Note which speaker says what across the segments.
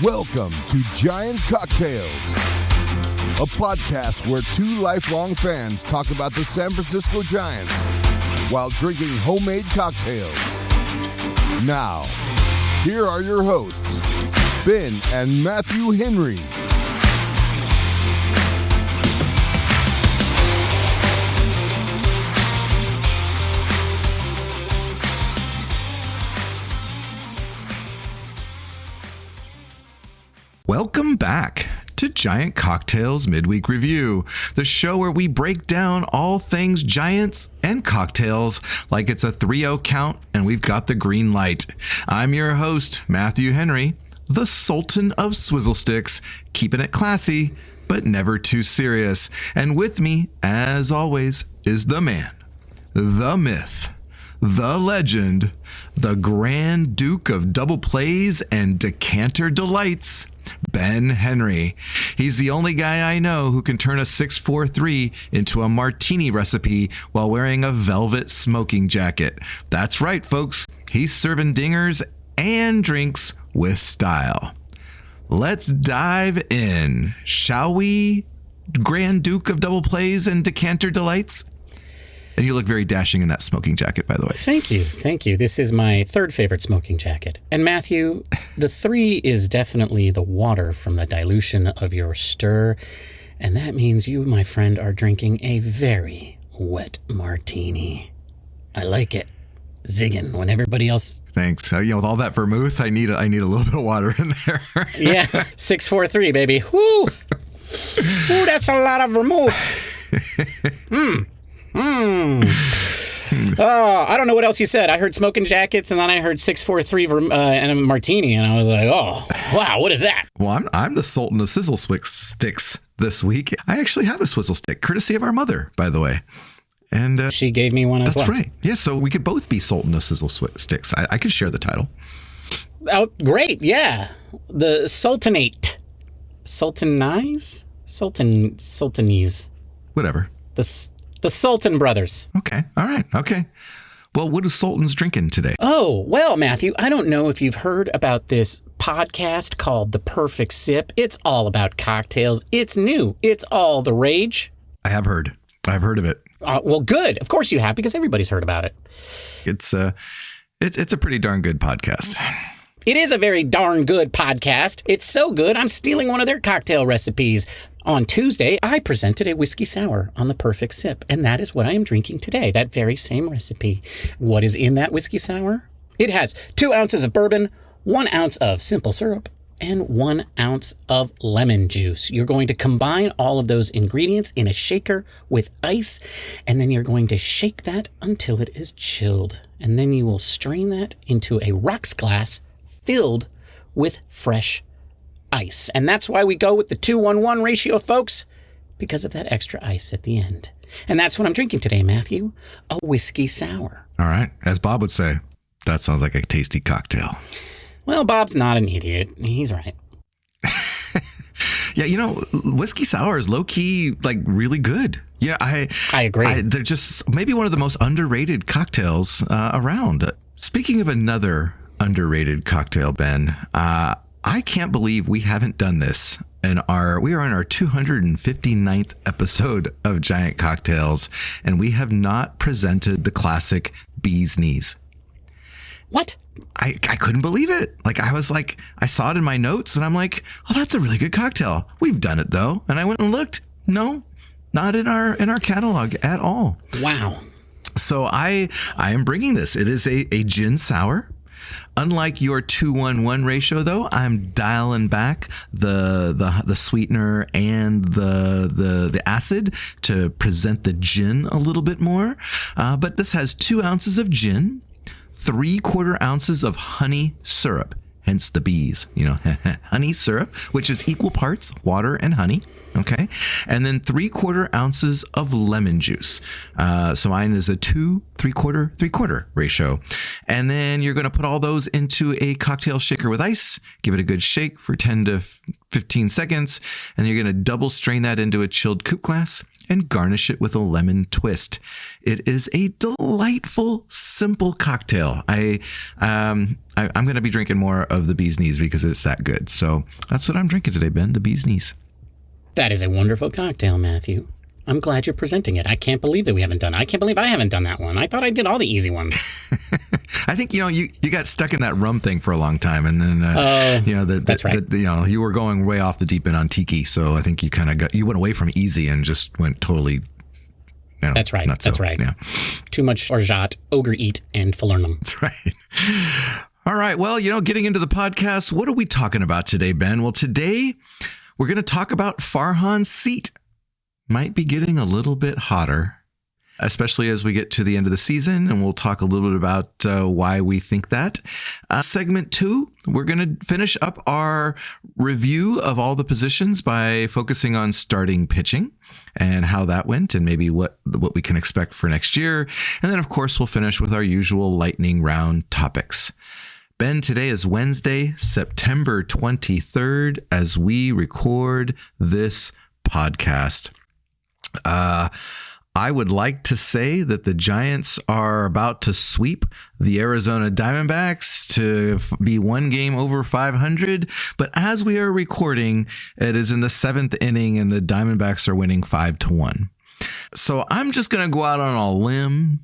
Speaker 1: Welcome to Giant Cocktails, a podcast where two lifelong fans talk about the San Francisco Giants while drinking homemade cocktails. Now, here are your hosts, Ben and Matthew Henry.
Speaker 2: Welcome back to Giant Cocktails Midweek Review, the show where we break down all things Giants and cocktails like it's a 3-0 count and we've got the green light. I'm your host, Matthew Henry, the Sultan of Swizzle Sticks, keeping it classy, but never too serious. And with me, as always, is the man, the myth, the legend, the Grand Duke of Double Plays and Decanter Delights, Ben Henry. He's the only guy I know who can turn a 643 into a martini recipe while wearing a velvet smoking jacket. That's right, folks. He's serving dingers and drinks with style. Let's dive in, shall we, Grand Duke of Double Plays and Decanter Delights? And you look very dashing in that smoking jacket, by the way.
Speaker 3: Thank you. Thank you. This is my third favorite smoking jacket. And Matthew, the 3 is definitely the water from the dilution of your stir. And that means you, my friend, are drinking a very wet martini. I like it. Zigging when everybody else...
Speaker 2: Thanks. With all that vermouth, I need a little bit of water in there.
Speaker 3: Yeah. 643, baby. Woo! Ooh, that's a lot of vermouth. I don't know what else you said. I heard smoking jackets, and then I heard 643 and a martini, and I was like, oh, wow, what is that?
Speaker 2: Well, I'm the Sultan of Sizzle Sticks this week. I actually have a swizzle stick, courtesy of our mother, by the way. And
Speaker 3: she gave me one as well.
Speaker 2: That's right. Yeah, so we could both be Sultan of Sizzle Sticks. I could share the title.
Speaker 3: Oh, great. Yeah. The Sultanate. Sultanese?
Speaker 2: Whatever.
Speaker 3: The Sultan brothers.
Speaker 2: Okay. All right. Okay. Well, what are Sultans drinking today?
Speaker 3: Oh, well, Matthew, I don't know if you've heard about this podcast called The Perfect Sip. It's all about cocktails. It's new. It's all the rage.
Speaker 2: I have heard. I've heard of it.
Speaker 3: Well, good. Of course you have, because everybody's heard about it.
Speaker 2: It's a pretty darn good podcast.
Speaker 3: It is a very darn good podcast. It's so good, I'm stealing one of their cocktail recipes. On Tuesday, I presented a whiskey sour on The Perfect Sip, and that is what I am drinking today, that very same recipe. What is in that whiskey sour? It has 2 ounces of bourbon, 1 ounce of simple syrup, and 1 ounce of lemon juice. You're going to combine all of those ingredients in a shaker with ice, and then you're going to shake that until it is chilled. And then you will strain that into a rocks glass filled with fresh ice. And that's why we go with the 2-1-1 ratio, folks, because of that extra ice at the end. And that's what I'm drinking today, Matthew, a whiskey sour.
Speaker 2: All right. As Bob would say, that sounds like a tasty cocktail.
Speaker 3: Well, Bob's not an idiot. He's right.
Speaker 2: Yeah, whiskey sour is low-key, really good. Yeah, I agree. They're just maybe one of the most underrated cocktails around. Speaking of another underrated cocktail, Ben, I can't believe we haven't done this. We are on our 259th episode of Giant Cocktails, and we have not presented the classic Bee's Knees.
Speaker 3: What?
Speaker 2: I couldn't believe it. I saw it in my notes, and I'm like, oh, that's a really good cocktail. We've done it though, and I went and looked. No, not in our catalog at all.
Speaker 3: Wow. So
Speaker 2: I am bringing this. It is a gin sour. Unlike your 2-1-1 ratio, though, I'm dialing back the sweetener and the acid to present the gin a little bit more. But this has 2 ounces of gin, 3/4 ounces of honey syrup, hence the bees, honey syrup, which is equal parts water and honey. Okay. And then 3/4 ounces of lemon juice. So mine is a 2, 3/4 ratio. And then you're going to put all those into a cocktail shaker with ice, give it a good shake for 10 to 15 seconds. And you're going to double strain that into a chilled coupe glass and garnish it with a lemon twist. It is a delightful, simple cocktail. I'm going to be drinking more of the bee's knees because it's that good. So that's what I'm drinking today, Ben, the bee's knees.
Speaker 3: That is a wonderful cocktail, Matthew. I'm glad you're presenting it. I can't believe that we haven't done it. I can't believe I haven't done that one. I thought I did all the easy ones.
Speaker 2: I think, you got stuck in that rum thing for a long time. And then,
Speaker 3: that's right.
Speaker 2: You were going way off the deep end on tiki. So I think you went away from easy and just went totally,
Speaker 3: that's right. That's right.
Speaker 2: Yeah.
Speaker 3: Too much orgeat, ogre eat, and falernum.
Speaker 2: That's right. All right. Well, getting into the podcast, what are we talking about today, Ben? Well, today we're going to talk about Farhan's seat. Might be getting a little bit hotter, especially as we get to the end of the season. And we'll talk a little bit about why we think that. Segment 2, we're going to finish up our review of all the positions by focusing on starting pitching and how that went and maybe what we can expect for next year. And then, of course, we'll finish with our usual lightning round topics. Ben, today is Wednesday, September 23rd, as we record this podcast. I would like to say that the Giants are about to sweep the Arizona Diamondbacks to be one game over 500. But as we are recording, it is in the 7th inning and the Diamondbacks are winning 5-1. So I'm just going to go out on a limb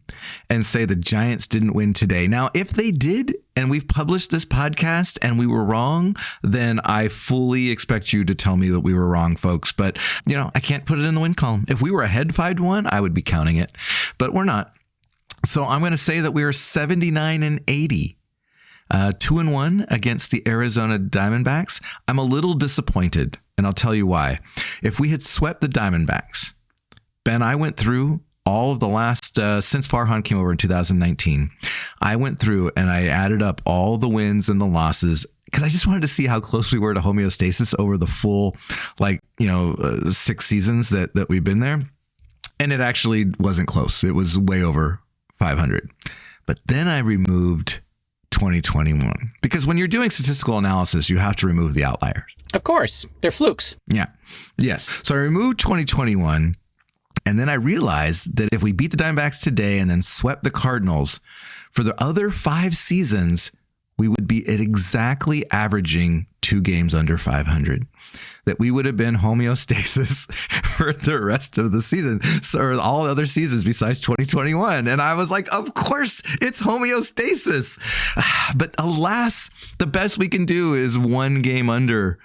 Speaker 2: and say the Giants didn't win today. Now, if they did, and we've published this podcast and we were wrong, then I fully expect you to tell me that we were wrong, folks. But, I can't put it in the win column. If we were ahead 5-1, I would be counting it, but we're not. So I'm going to say that we are 79-80. 2-1 against the Arizona Diamondbacks. I'm a little disappointed, and I'll tell you why. If we had swept the Diamondbacks, Ben, I went through all of the last, since Farhan came over in 2019, I went through and I added up all the wins and the losses because I just wanted to see how close we were to homeostasis over the full, 6 seasons that we've been there. And it actually wasn't close. It was way over 500. But then I removed 2021 because when you're doing statistical analysis, you have to remove the outliers.
Speaker 3: Of course. They're flukes.
Speaker 2: Yeah. Yes. So I removed 2021. And then I realized that if we beat the Diamondbacks today and then swept the Cardinals for the other 5 seasons, we would be at exactly averaging 2 games under 500. That we would have been homeostasis for the rest of the season, or all other seasons besides 2021. And I was like, of course, it's homeostasis. But alas, the best we can do is 1 game under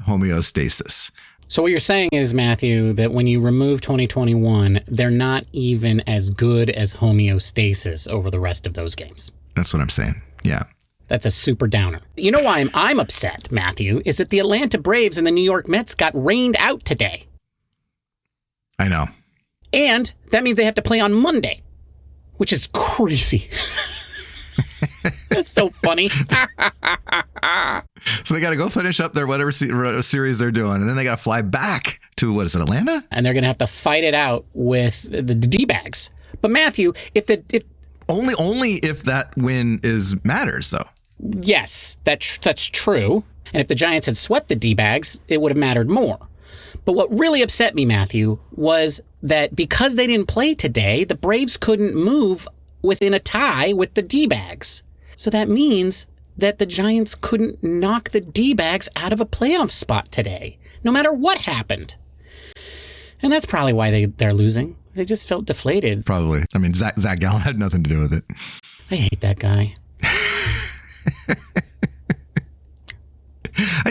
Speaker 2: homeostasis.
Speaker 3: So what you're saying is, Matthew, that when you remove 2021, they're not even as good as homeostasis over the rest of those games.
Speaker 2: That's what I'm saying. Yeah.
Speaker 3: That's a super downer. You know why I'm upset, Matthew, is that the Atlanta Braves and the New York Mets got rained out today.
Speaker 2: I know.
Speaker 3: And that means they have to play on Monday, which is crazy. That's so funny.
Speaker 2: So they got to go finish up their whatever series they're doing, and then they got to fly back to, what is it, Atlanta?
Speaker 3: And they're going to have to fight it out with the D-bags. But Matthew, if
Speaker 2: only if that win matters, though.
Speaker 3: Yes, that's true. And if the Giants had swept the D-bags, it would have mattered more. But what really upset me, Matthew, was that because they didn't play today, the Braves couldn't move within a tie with the D-bags. So that means that the Giants couldn't knock the D-bags out of a playoff spot today, no matter what happened. And that's probably why they're losing. They just felt deflated.
Speaker 2: Probably. I mean, Zach Gallen had nothing to do with it.
Speaker 3: I hate that guy.
Speaker 2: I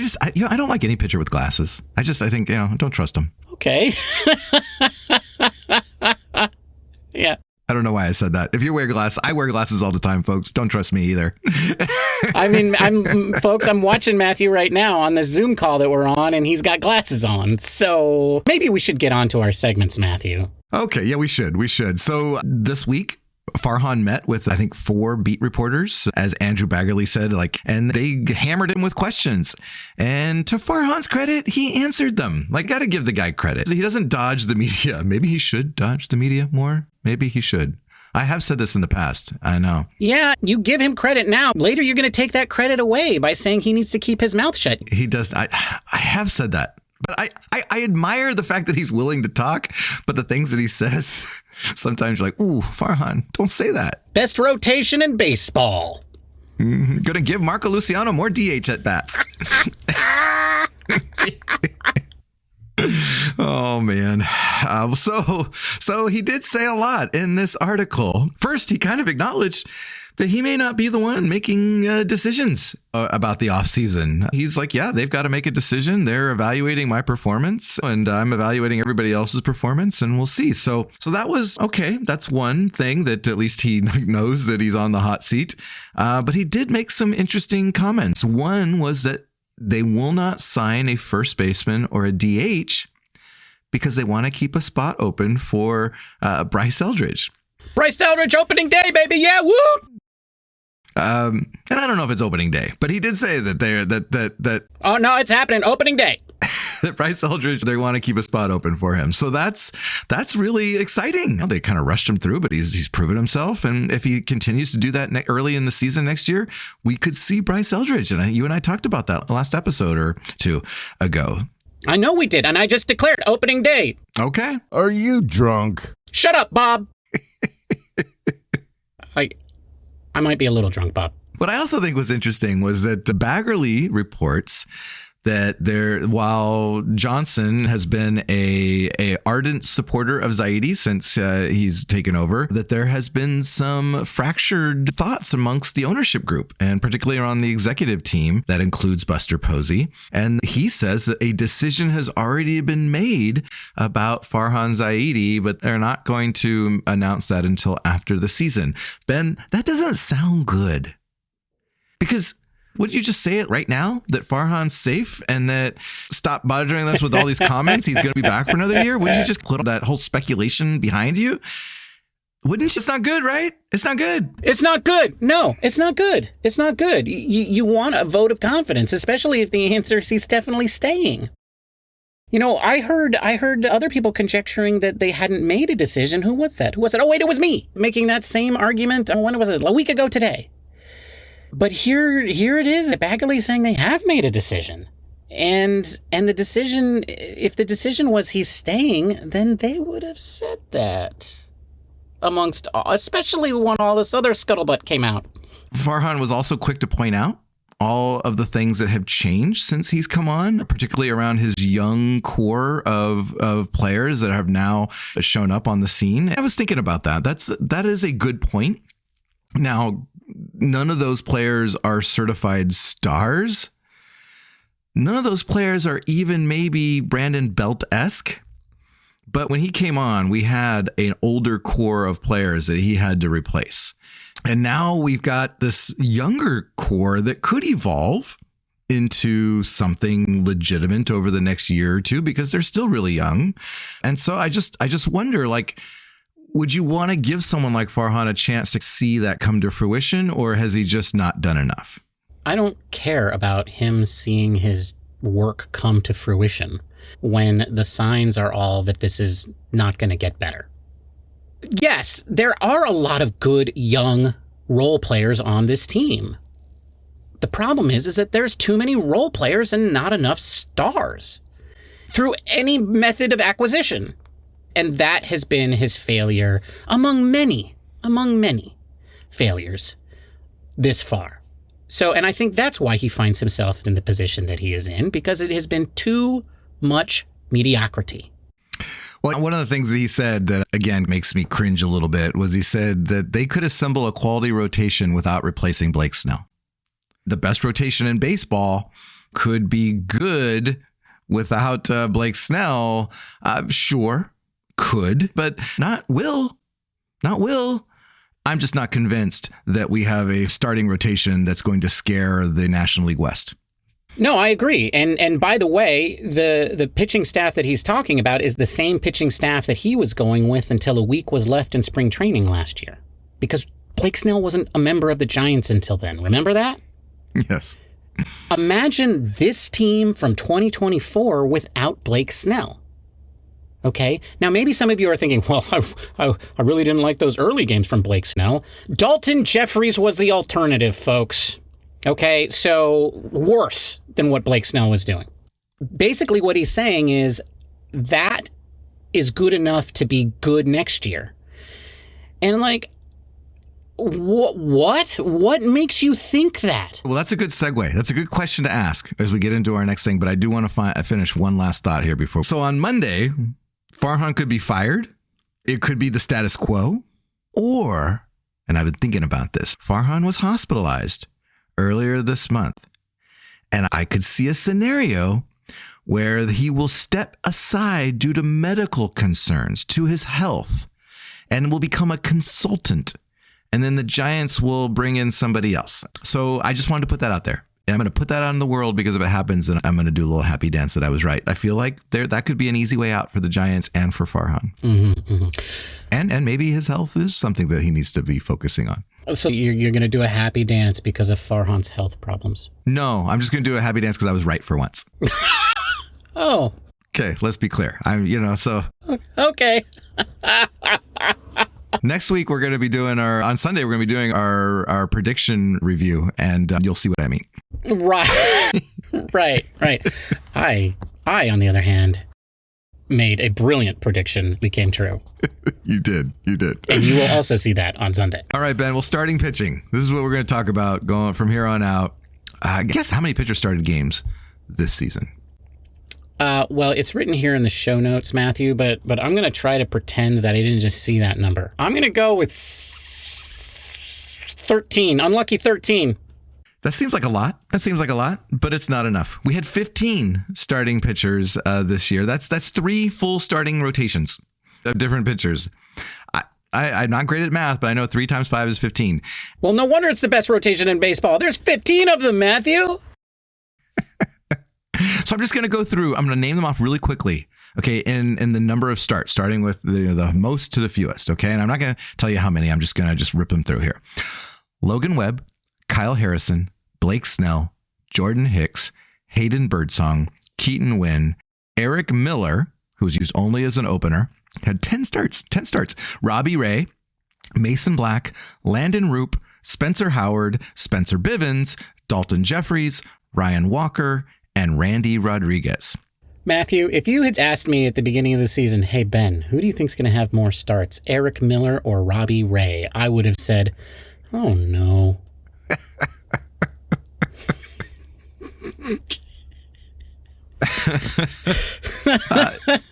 Speaker 2: don't like any pitcher with glasses. I think, don't trust him.
Speaker 3: Okay. Yeah.
Speaker 2: I don't know why I said that. If you wear glasses, I wear glasses all the time, folks. Don't trust me either.
Speaker 3: I mean, I'm watching Matthew right now on the Zoom call that we're on, and he's got glasses on. So maybe we should get on to our segments, Matthew.
Speaker 2: Okay. Yeah, we should. So this week, Farhan met with, I think, 4 beat reporters, as Andrew Baggerly said, and they hammered him with questions. And to Farhan's credit, he answered them. Got to give the guy credit. He doesn't dodge the media. Maybe he should dodge the media more. Maybe he should. I have said this in the past. I know.
Speaker 3: Yeah, you give him credit now. Later, you're going to take that credit away by saying he needs to keep his mouth shut.
Speaker 2: He does. I have said that. But I admire the fact that he's willing to talk, but the things that he says, sometimes you're like, ooh, Farhan, don't say that.
Speaker 3: Best rotation in baseball.
Speaker 2: Going to give Marco Luciano more DH at bats. Oh, man. So he did say a lot in this article. First, he kind of acknowledged that he may not be the one making decisions about the offseason. He's like, yeah, they've got to make a decision. They're evaluating my performance and I'm evaluating everybody else's performance and we'll see. So that was okay. That's one thing that at least he knows that he's on the hot seat. But he did make some interesting comments. One was that they will not sign a first baseman or a DH because they want to keep a spot open for Bryce Eldridge.
Speaker 3: Bryce Eldridge opening day, baby. Yeah, woo!
Speaker 2: And I don't know if it's opening day, but he did say that that
Speaker 3: Oh no, it's happening opening day.
Speaker 2: That Bryce Eldridge, they want to keep a spot open for him. So that's really exciting. They kind of rushed him through, but he's proven himself. And if he continues to do that early in the season next year, we could see Bryce Eldridge. And you and I talked about that last episode or two ago.
Speaker 3: I know we did, and I just declared opening day.
Speaker 2: Okay.
Speaker 1: Are you drunk?
Speaker 3: Shut up, Bob. I might be a little drunk, Bob.
Speaker 2: What I also think was interesting was that Baggerly reports that while Johnson has been a ardent supporter of Zaidi since he's taken over, that there has been some fractured thoughts amongst the ownership group, and particularly on the executive team that includes Buster Posey. And he says that a decision has already been made about Farhan Zaidi, but they're not going to announce that until after the season. Ben, that doesn't sound good. Because would you just say it right now that Farhan's safe and that stop bothering us with all these comments? He's going to be back for another year. Wouldn't you just put that whole speculation behind you? Wouldn't you? It's not good, right? It's not good.
Speaker 3: It's not good. No, it's not good. It's not good. You want a vote of confidence, especially if the answer is he's definitely staying. You know, I heard other people conjecturing that they hadn't made a decision. Who was that? Oh, wait, it was me making that same argument. When was it? A week ago today. But here it is. Baggerly saying they have made a decision. And the decision, if the decision was he's staying, then they would have said that. Amongst especially when all this other scuttlebutt came out.
Speaker 2: Farhan was also quick to point out all of the things that have changed since he's come on, particularly around his young core of players that have now shown up on the scene. I was thinking about that. That is a good point. Now, none of those players are certified stars. None of those players are even maybe Brandon Belt-esque. But when he came on, we had an older core of players that he had to replace. And now we've got this younger core that could evolve into something legitimate over the next year or two because they're still really young. And so I just wonder, like, would you want to give someone like Farhan a chance to see that come to fruition, or has he just not done enough?
Speaker 3: I don't care about him seeing his work come to fruition when the signs are all that this is not going to get better. Yes, there are a lot of good young role players on this team. The problem is that there's too many role players and not enough stars through any method of acquisition. And that has been his failure among many failures this far. So, and I think that's why he finds himself in the position that he is in, because it has been too much mediocrity.
Speaker 2: Well, one of the things that he said that, again, makes me cringe a little bit was he said that they could assemble a quality rotation without replacing Blake Snell. The best rotation in baseball could be good without Blake Snell. Sure. Could, but not will. I'm just not convinced that we have a starting rotation that's going to scare the National League West.
Speaker 3: No, I agree. And by the way, the pitching staff that he's talking about is the same pitching staff that he was going with until a week was left in spring training last year. Because Blake Snell wasn't a member of the Giants until then. Remember that?
Speaker 2: Yes.
Speaker 3: Imagine this team from 2024 without Blake Snell. Okay, now maybe some of you are thinking, well, I really didn't like those early games from Blake Snell. Dalton Jeffries was the alternative, folks. Okay, so worse than what Blake Snell was doing. basically what he's saying is that is good enough to be good next year. And like, what makes you think that?
Speaker 2: Well, that's a good segue. That's a good question to ask as we get into our next thing. But I do want to finish one last thought here before. So on Monday, Farhan could be fired. It could be the status quo. Or, and I've been thinking about this, Farhan was hospitalized earlier this month. And I could see a scenario where he will step aside due to medical concerns to his health and will become a consultant. And then the Giants will bring in somebody else. So I just wanted to put that out there. And I'm going to put that out in the world because if it happens, then I'm going to do a little happy dance that I was right. I feel like that could be an easy way out for the Giants and for Farhan. And maybe his health is something that he needs to be focusing on.
Speaker 3: So you're going to do a happy dance because of Farhan's health problems? No,
Speaker 2: I'm just going to do a happy dance because I was right for once.
Speaker 3: Oh.
Speaker 2: Okay, let's be clear.
Speaker 3: Okay.
Speaker 2: Next week, we're going to be doing on Sunday, we're going to be doing our prediction review, and you'll see what I mean.
Speaker 3: Right. Right. I, on the other hand, made a brilliant prediction that came true.
Speaker 2: You did.
Speaker 3: And you will also see that on Sunday.
Speaker 2: All right, Ben. Well, starting pitching. This is what we're going to talk about going from here on out. Guess how many pitchers started games this season?
Speaker 3: Well, it's written here in the show notes, Matthew, but I'm going to try to pretend that I didn't just see that number. I'm going to go with 13. Unlucky 13.
Speaker 2: That seems like a lot, but it's not enough. We had 15 starting pitchers this year. That's 3 full starting rotations of different pitchers. I'm not great at math, but I know 3 times 5 is 15.
Speaker 3: Well, no wonder it's the best rotation in baseball. There's 15 of them, Matthew.
Speaker 2: So I'm just going to go through. I'm going to name them off really quickly. Okay. In the number of starts, starting with the most to the fewest. Okay. And I'm not going to tell you how many. I'm just going to rip them through here. Logan Webb, Kyle Harrison, Blake Snell, Jordan Hicks, Hayden Birdsong, Keaton Wynn, Eric Miller, who was used only as an opener, had 10 starts. Robbie Ray, Mason Black, Landon Roupp, Spencer Howard, Spencer Bivens, Dalton Jeffries, Ryan Walker, and Randy Rodriguez.
Speaker 3: Matthew, if you had asked me at the beginning of the season, hey, Ben, who do you think's going to have more starts, Eric Miller or Robbie Ray? I would have said, oh, no.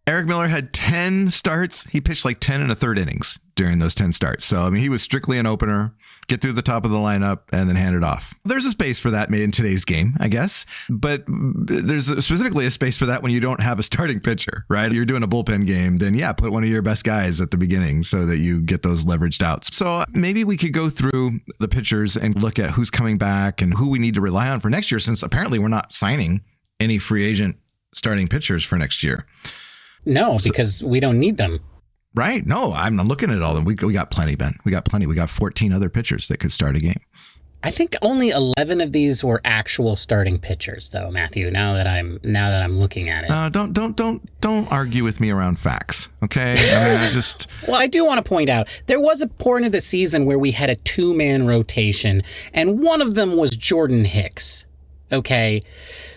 Speaker 2: Eric Miller had 10 starts. He pitched like 10 1/3 innings during those 10 starts. So, I mean, he was strictly an opener, get through the top of the lineup and then hand it off. There's a space for that in today's game, I guess. But there's specifically a space for that when you don't have a starting pitcher, right? You're doing a bullpen game, then yeah, put one of your best guys at the beginning so that you get those leveraged outs. So maybe we could go through the pitchers and look at who's coming back and who we need to rely on for next year, since apparently we're not signing any free agent starting pitchers for next year.
Speaker 3: No, because we don't need them.
Speaker 2: Right. No, I'm looking at all of them. We got plenty, Ben. We got plenty. We got 14 other pitchers that could start a game.
Speaker 3: I think only 11 of these were actual starting pitchers, though, Matthew. Now that I'm looking at it.
Speaker 2: Don't argue with me around facts, okay? I mean,
Speaker 3: Well, I do want to point out there was a point of the season where we had a 2-man rotation, and one of them was Jordan Hicks. Okay,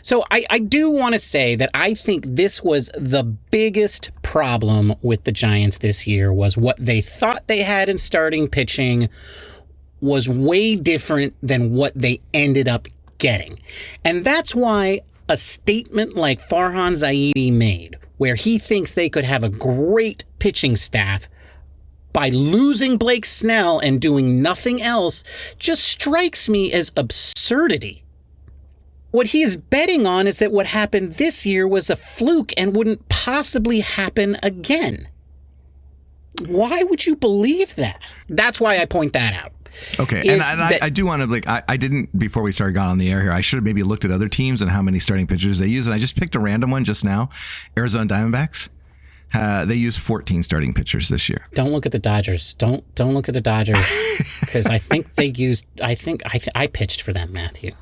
Speaker 3: so I do want to say that I think this was the biggest problem with the Giants this year, was what they thought they had in starting pitching was way different than what they ended up getting. And that's why a statement like Farhan Zaidi made, where he thinks they could have a great pitching staff by losing Blake Snell and doing nothing else, just strikes me as absurdity. What he is betting on is that what happened this year was a fluke and wouldn't possibly happen again. Why would you believe that? That's why I point that out.
Speaker 2: Okay, and I do want to, I didn't, before we started going on the air here, I should have maybe looked at other teams and how many starting pitchers they use, and I just picked a random one just now. Arizona Diamondbacks. They used 14 starting pitchers this year.
Speaker 3: Don't look at the Dodgers. Don't look at the Dodgers, because I think they used, I pitched for them, Matthew.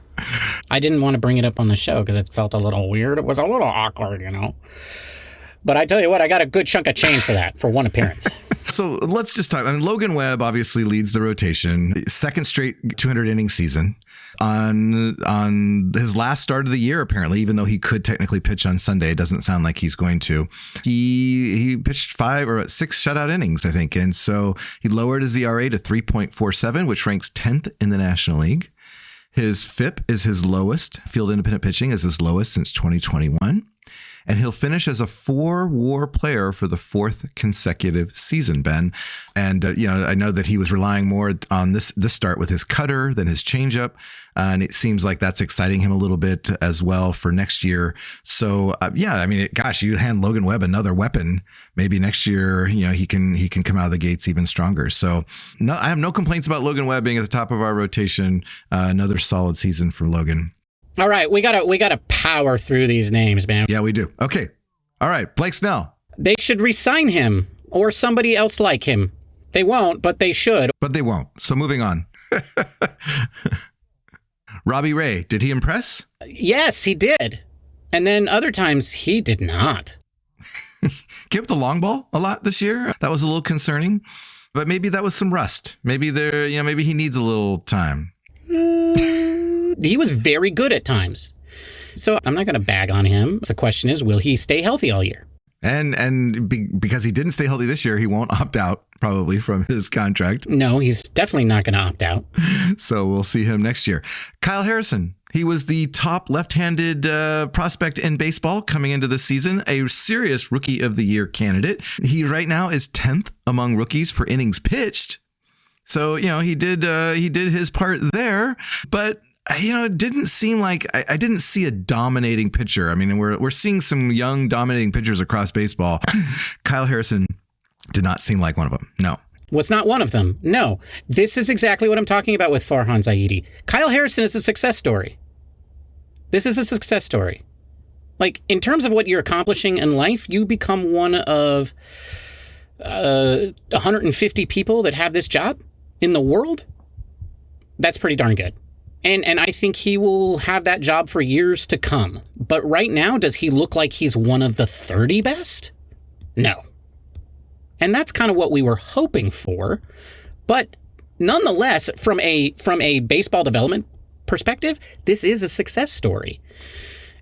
Speaker 3: I didn't want to bring it up on the show because it felt a little weird. It was a little awkward, But I tell you what, I got a good chunk of change for that, for one appearance.
Speaker 2: So let's just talk. I mean, Logan Webb obviously leads the rotation. Second straight 200 inning season. On his last start of the year, apparently, even though he could technically pitch on Sunday, it doesn't sound like he's going to. He pitched 5 or 6 shutout innings, I think. And so he lowered his ERA to 3.47, which ranks 10th in the National League. His FIP is his lowest. Field independent pitching is his lowest since 2021. And he'll finish as a 4-WAR player for the 4th consecutive season, Ben. And, I know that he was relying more on this start with his cutter than his changeup. And it seems like that's exciting him a little bit as well for next year. So, you hand Logan Webb another weapon. Maybe next year, he can come out of the gates even stronger. So I have no complaints about Logan Webb being at the top of our rotation. Another solid season for Logan.
Speaker 3: All right, we gotta power through these names, man.
Speaker 2: Yeah, we do. Okay. All right, Blake Snell.
Speaker 3: They should re-sign him or somebody else like him. They won't, but they should.
Speaker 2: But they won't. So moving on. Robbie Ray, did he impress?
Speaker 3: Yes, he did. And then other times he did not.
Speaker 2: Give up the long ball a lot this year. That was a little concerning, but maybe that was some rust. Maybe maybe he needs a little time.
Speaker 3: He was very good at times. So I'm not going to bag on him. The question is, will he stay healthy all year?
Speaker 2: Because he didn't stay healthy this year, he won't opt out probably from his contract.
Speaker 3: No, he's definitely not going to opt out.
Speaker 2: So we'll see him next year. Kyle Harrison. He was the top left-handed prospect in baseball coming into this season, a serious Rookie of the Year candidate. He right now is 10th among rookies for innings pitched. So, he did his part there, but it didn't seem like I didn't see a dominating pitcher. I mean, we're seeing some young dominating pitchers across baseball. Kyle Harrison did not seem like one of them. No.
Speaker 3: Was not one of them. No. This is exactly what I'm talking about with Farhan Zaidi. Kyle Harrison is a success story. This is a success story. Like, in terms of what you're accomplishing in life, you become one of 150 people that have this job in the world. That's pretty darn good. And I think he will have that job for years to come. But right now, does he look like he's one of the 30 best? No. And that's kind of what we were hoping for. But nonetheless, from a baseball development perspective, this is a success story.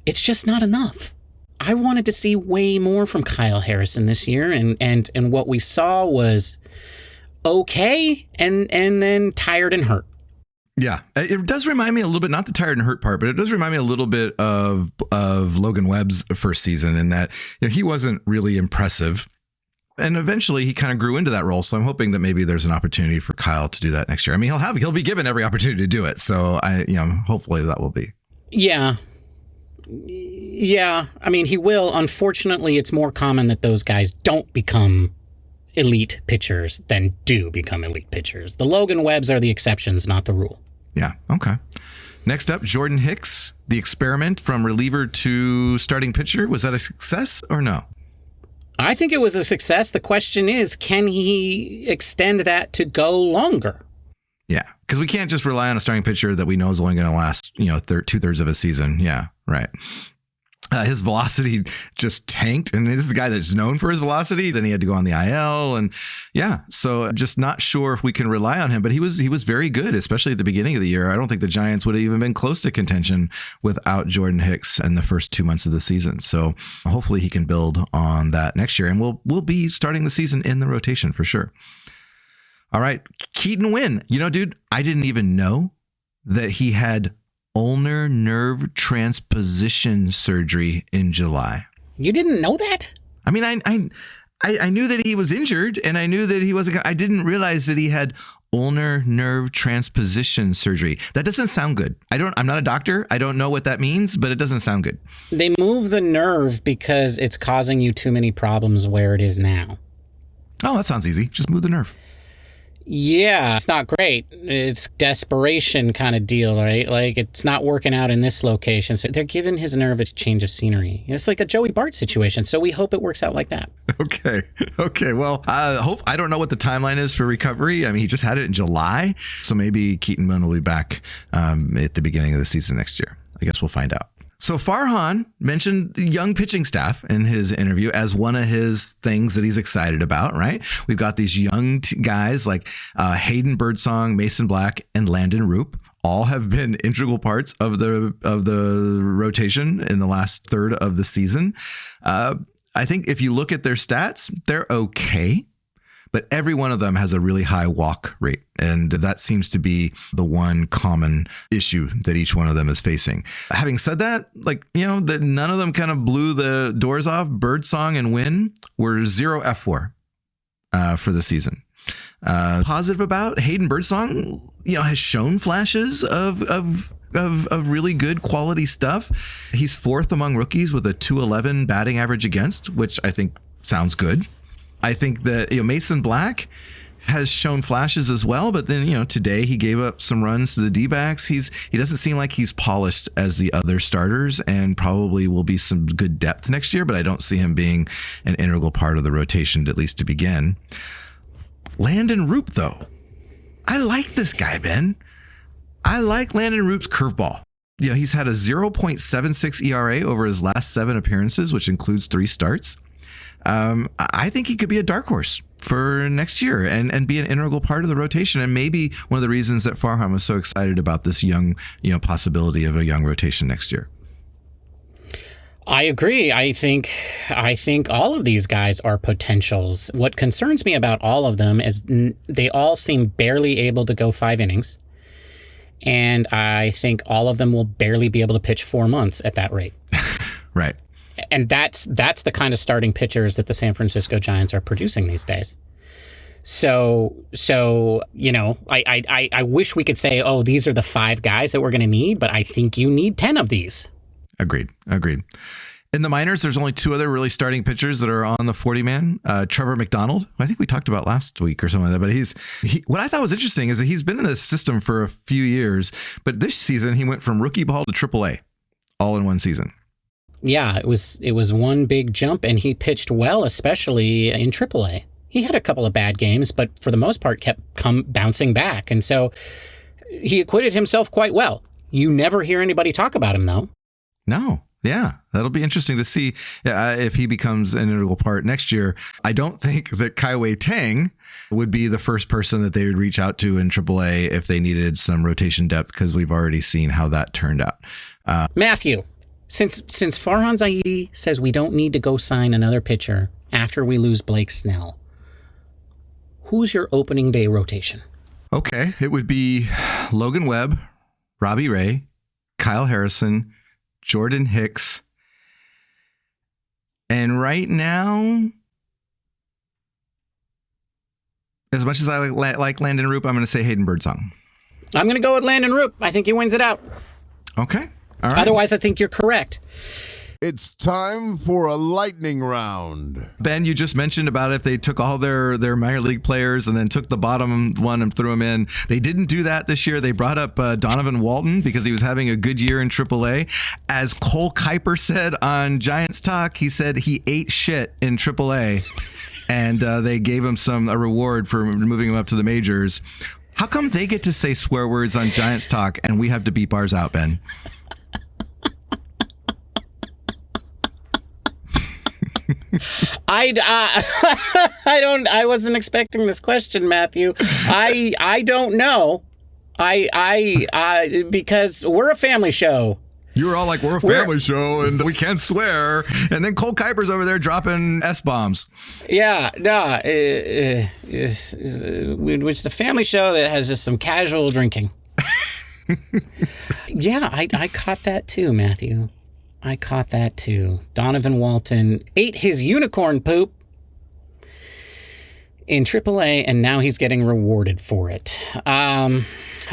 Speaker 3: It's just not enough. I wanted to see way more from Kyle Harrison this year, and what we saw was okay and then tired and hurt.
Speaker 2: Yeah, it does remind me a little bit, not the tired and hurt part, but it does remind me a little bit of Logan Webb's first season in that he wasn't really impressive. And eventually he kind of grew into that role. So I'm hoping that maybe there's an opportunity for Kyle to do that next year. I mean, he'll be given every opportunity to do it. So hopefully that will be.
Speaker 3: Yeah. Yeah. I mean, he will. Unfortunately, it's more common that those guys don't become elite pitchers than do become elite pitchers. The Logan Webbs are the exceptions, not the rule.
Speaker 2: Yeah. Okay. Next up, Jordan Hicks, the experiment from reliever to starting pitcher. Was that a success or no?
Speaker 3: I think it was a success. The question is, can he extend that to go longer?
Speaker 2: Yeah, because we can't just rely on a starting pitcher that we know is only going to last, 2/3 of a season. Yeah, right. His velocity just tanked, and this is a guy that's known for his velocity. Then he had to go on the IL, and so just not sure if we can rely on him. But he was very good, especially at the beginning of the year. I don't think the Giants would have even been close to contention without Jordan Hicks in the first 2 months of the season. So hopefully he can build on that next year, and we'll be starting the season in the rotation for sure. All right, Keaton Winn. Dude, I didn't even know that he had ulnar nerve transposition surgery in July.
Speaker 3: You didn't know that?
Speaker 2: I mean, I knew that he was injured, and I knew that he wasn't. I didn't realize that he had ulnar nerve transposition surgery. That doesn't sound good. I'm not a doctor. I don't know what that means, but it doesn't sound good.
Speaker 3: They move the nerve because it's causing you too many problems where it is now.
Speaker 2: Oh, that sounds easy. Just move the nerve.
Speaker 3: Yeah, it's not great. It's desperation kind of deal, right? Like, it's not working out in this location. So they're giving his nerve a change of scenery. It's like a Joey Bart situation. So we hope it works out like that.
Speaker 2: Okay. Well, I don't know what the timeline is for recovery. I mean, he just had it in July. So maybe Keaton Winn will be back at the beginning of the season next year. I guess we'll find out. So Farhan mentioned the young pitching staff in his interview as one of his things that he's excited about, right? We've got these young guys like Hayden Birdsong, Mason Black, and Landon Roupp. All have been integral parts of the rotation in the last third of the season. I think if you look at their stats, they're okay. But every one of them has a really high walk rate. And that seems to be the one common issue that each one of them is facing. Having said that, that none of them kind of blew the doors off. Birdsong and Wynn were 0 F4 for the season. Positive about Hayden Birdsong, has shown flashes of really good quality stuff. He's 4th among rookies with a .211 batting average against, which I think sounds good. I think that Mason Black has shown flashes as well, but then today he gave up some runs to the D-backs. He doesn't seem like he's polished as the other starters, and probably will be some good depth next year, but I don't see him being an integral part of the rotation, at least to begin. Landon Roupp, though, I like this guy, Ben. I like Landon Roupp's curveball. He's had a 0.76 ERA over his last 7 appearances, which includes 3 starts. I think he could be a dark horse for next year and be an integral part of the rotation. And maybe one of the reasons that Farhan was so excited about this young, possibility of a young rotation next year.
Speaker 3: I agree. I think all of these guys are potentials. What concerns me about all of them is they all seem barely able to go 5 innings. And I think all of them will barely be able to pitch 4 months at that rate.
Speaker 2: Right.
Speaker 3: And that's the kind of starting pitchers that the San Francisco Giants are producing these days. So I wish we could say, oh, these are the 5 guys that we're going to need, but I think you need 10 of these. Agreed.
Speaker 2: In the minors, there's only 2 other really starting pitchers that are on the 40-man. Trevor McDonald, who I think we talked about last week or something like that. But what I thought was interesting is that he's been in this system for a few years, but this season he went from rookie ball to AAA all in one season.
Speaker 3: Yeah, it was one big jump, and he pitched well, especially in AAA. He had a couple of bad games, but for the most part kept bouncing back. And so he acquitted himself quite well. You never hear anybody talk about him, though.
Speaker 2: No. Yeah, that'll be interesting to see if he becomes an integral part next year. I don't think that Kaiwei Tang would be the first person that they would reach out to in AAA if they needed some rotation depth, because we've already seen how that turned out.
Speaker 3: Matthew, since Farhan Zaidi says we don't need to go sign another pitcher after we lose Blake Snell, who's your opening day rotation?
Speaker 2: Okay, it would be Logan Webb, Robbie Ray, Kyle Harrison, Jordan Hicks. And right now, as much as I like Landon Roupp, I'm going to say Hayden Birdsong.
Speaker 3: I'm going to go with Landon Roupp. I think he wins it out.
Speaker 2: Okay. All right.
Speaker 3: Otherwise, I think you're correct.
Speaker 1: It's time for a lightning round.
Speaker 2: Ben, you just mentioned about if they took all their minor league players and then took the bottom one and threw them in. They didn't do that this year. They brought up Donovan Walton because he was having a good year in AAA. As Cole Kuiper said on Giants Talk, he said he ate shit in AAA, and they gave him a reward for moving him up to the majors. How come they get to say swear words on Giants Talk and we have to beep ours out, Ben?
Speaker 3: I wasn't expecting this question, Matthew. I don't know. Because we're a family show.
Speaker 2: You were all like, we're a family show and we can't swear. And then Cole Kuiper's over there dropping S-bombs.
Speaker 3: Yeah, no. It's the family show that has just some casual drinking. Yeah, I caught that too, Matthew. I caught that too. Donovan Walton ate his unicorn poop in AAA, and now he's getting rewarded for it. I'm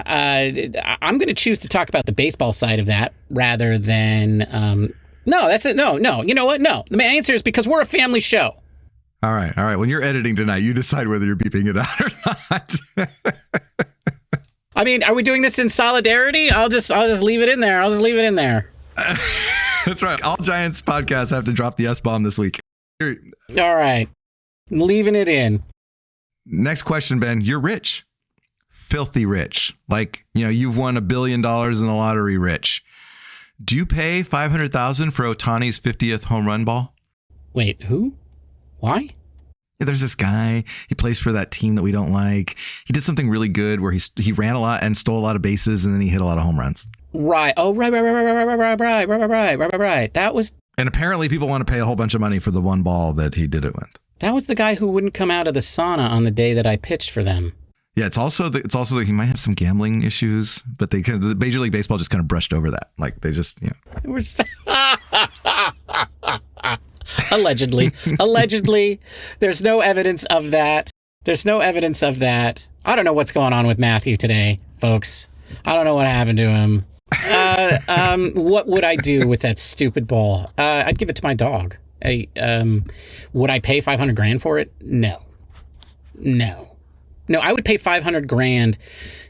Speaker 3: going to choose to talk about the baseball side of that rather than... No, that's it. No. You know what? No. The answer is because we're a family show.
Speaker 2: All right. When you're editing tonight, you decide whether you're beeping it out or not.
Speaker 3: I mean, are we doing this in solidarity? I'll just leave it in there.
Speaker 2: That's right. All Giants podcasts have to drop the S-bomb this week.
Speaker 3: All right. I'm leaving it in.
Speaker 2: Next question, Ben. You're rich. Filthy rich. Like, you've won $1 billion in the lottery rich. Do you pay $500,000 for Ohtani's 50th home run ball?
Speaker 3: Wait, who? Why?
Speaker 2: Yeah, there's this guy. He plays for that team that we don't like. He did something really good where he ran a lot and stole a lot of bases, and then he hit a lot of home runs.
Speaker 3: Right. Oh, right. That was.
Speaker 2: And apparently, people want to pay a whole bunch of money for the one ball that he did it with.
Speaker 3: That was the guy who wouldn't come out of the sauna on the day that I pitched for them.
Speaker 2: Yeah, it's also that he might have some gambling issues, but the Major League Baseball just kind of brushed over that. Like they just,
Speaker 3: We're Allegedly. There's no evidence of that. I don't know what's going on with Matthew today, folks. I don't know what happened to him. What would I do with that stupid ball? I'd give it to my dog. Would I pay $500,000 for it? No, I would pay $500,000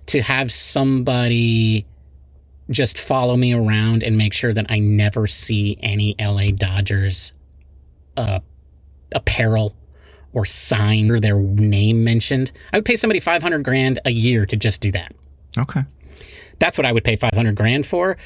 Speaker 3: to have somebody just follow me around and make sure that I never see any LA Dodgers apparel or sign or their name mentioned. I would pay somebody $500,000 a year to just do that.
Speaker 2: Okay.
Speaker 3: That's what I would pay $500,000 for.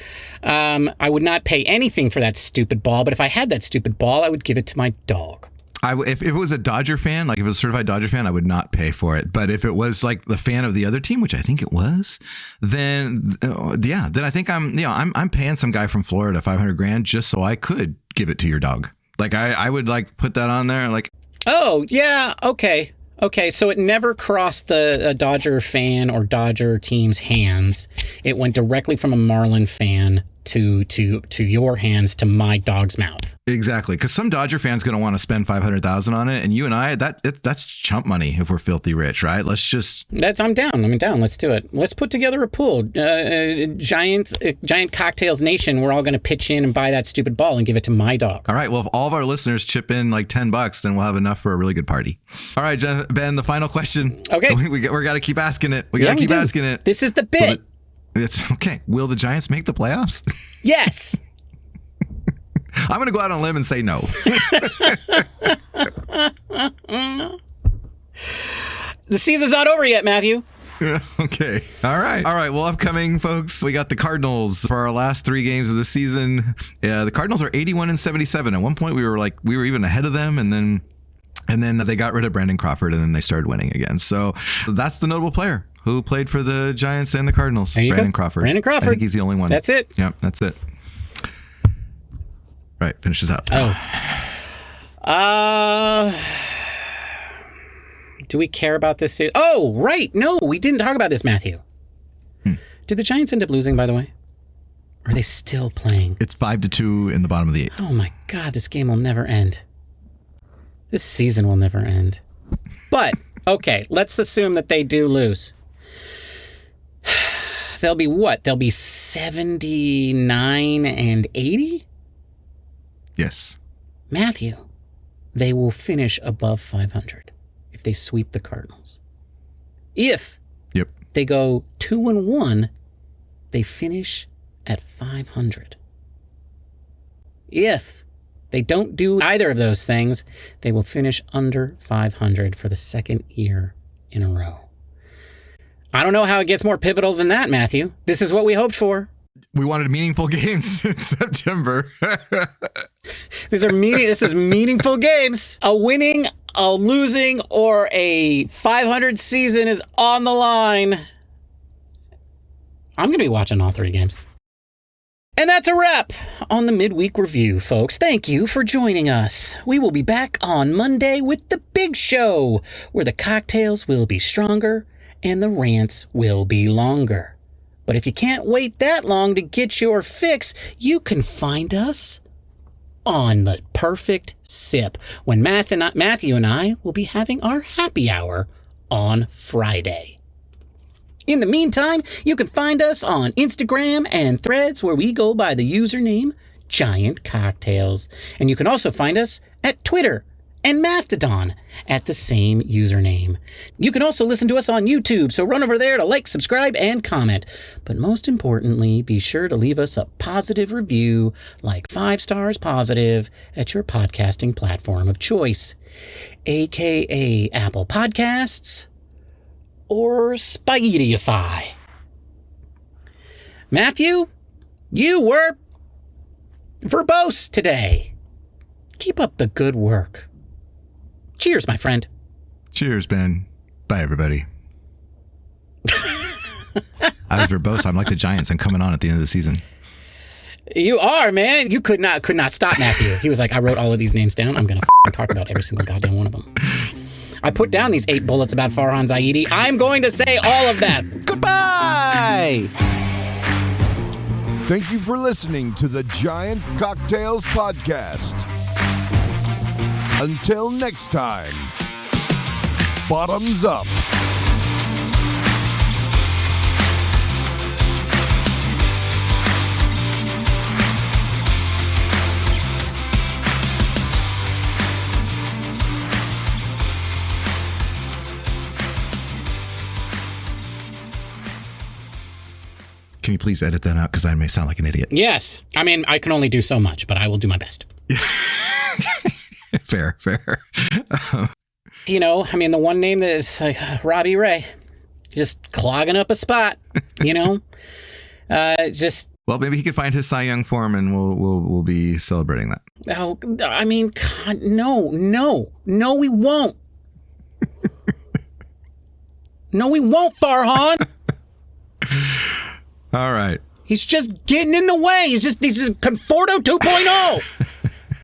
Speaker 3: I would not pay anything for that stupid ball, but if I had that stupid ball, I would give it to my dog.
Speaker 2: If it was a Dodger fan, like if it was a certified Dodger fan, I would not pay for it. But if it was like the fan of the other team, which I think it was, then I think I'm paying some guy from Florida $500,000 just so I could give it to your dog. Like I would like put that on there. Like,
Speaker 3: oh yeah, okay. So it never crossed the Dodger fan or Dodger team's hands. It went directly from a Marlin fan to your hands to my dog's mouth.
Speaker 2: Exactly, because some Dodger fan's going to want to spend $500,000 on it, and you and I, that's chump money if we're filthy rich, right?
Speaker 3: I'm down. Let's do it. Let's put together a pool. Giant Cocktails Nation. We're all going to pitch in and buy that stupid ball and give it to my dog.
Speaker 2: All right. Well, if all of our listeners chip in like $10, then we'll have enough for a really good party. All right, Ben. The final question.
Speaker 3: Okay.
Speaker 2: We got to keep asking it. We got to keep asking it.
Speaker 3: This is the bit.
Speaker 2: It's okay. Will the Giants make the playoffs?
Speaker 3: Yes.
Speaker 2: I'm going to go out on a limb and say no.
Speaker 3: The season's not over yet, Matthew.
Speaker 2: Okay. All right. Well, upcoming, folks, we got the Cardinals for our last 3 games of the season. The Cardinals are 81-77. At one point, we were even ahead of them, and then they got rid of Brandon Crawford, and then they started winning again. So that's the notable player who played for the Giants and the Cardinals. Brandon Crawford.
Speaker 3: Brandon Crawford.
Speaker 2: I think he's the only one.
Speaker 3: That's it.
Speaker 2: Yeah, that's it. Right, finishes up.
Speaker 3: Do we care about this? Oh, right. No, we didn't talk about this, Matthew. Did the Giants end up losing, by the way? Or are they still playing?
Speaker 2: It's 5-2 in the bottom of the 8th.
Speaker 3: Oh my God, this game will never end. This season will never end. But, okay, let's assume that they do lose. They'll be what? They'll be 79-80?
Speaker 2: Yes.
Speaker 3: Matthew, they will finish above 500 if they sweep the Cardinals. If they go 2-1, they finish at 500. If they don't do either of those things, they will finish under 500 for the second year in a row. I don't know how it gets more pivotal than that, Matthew. This is what we hoped for.
Speaker 2: We wanted meaningful games in September.
Speaker 3: This is meaningful games. A winning, a losing, or a 500 season is on the line. I'm going to be watching all 3 games. And that's a wrap on the midweek review, folks. Thank you for joining us. We will be back on Monday with the big show, where the cocktails will be stronger and the rants will be longer. But if you can't wait that long to get your fix, you can find us on the Perfect Sip, when Matthew and I will be having our happy hour on Friday. In the meantime, you can find us on Instagram and Threads, where we go by the username Giant Cocktails. And you can also find us at Twitter and Mastodon at the same username. You can also listen to us on YouTube, so run over there to like, subscribe, and comment. But most importantly, be sure to leave us a positive review, like 5 stars positive, at your podcasting platform of choice, aka Apple Podcasts or Spaghettify. Matthew, you were verbose today. Keep up the good work. Cheers, my friend.
Speaker 2: Cheers, Ben. Bye, everybody. I was verbose. I'm like the Giants. I'm coming on at the end of the season.
Speaker 3: You are, man. You could not stop Matthew. He was like, I wrote all of these names down. I'm going to talk about every single goddamn one of them. I put down these 8 bullets about Farhan Zaidi. I'm going to say all of that. Goodbye.
Speaker 1: Thank you for listening to the Giant Cocktails Podcast. Until next time, bottoms up.
Speaker 2: Can you please edit that out? Because I may sound like an idiot.
Speaker 3: Yes. I mean, I can only do so much, but I will do my best.
Speaker 2: Fair.
Speaker 3: You know, I mean, the one name that is like Robbie Ray, just clogging up a spot, you know? Just...
Speaker 2: Well, maybe he could find his Cy Young form and we'll be celebrating that.
Speaker 3: Oh, I mean, God, no, we won't. No, we won't, Farhan.
Speaker 2: All right.
Speaker 3: He's just getting in the way. He's Conforto 2.0.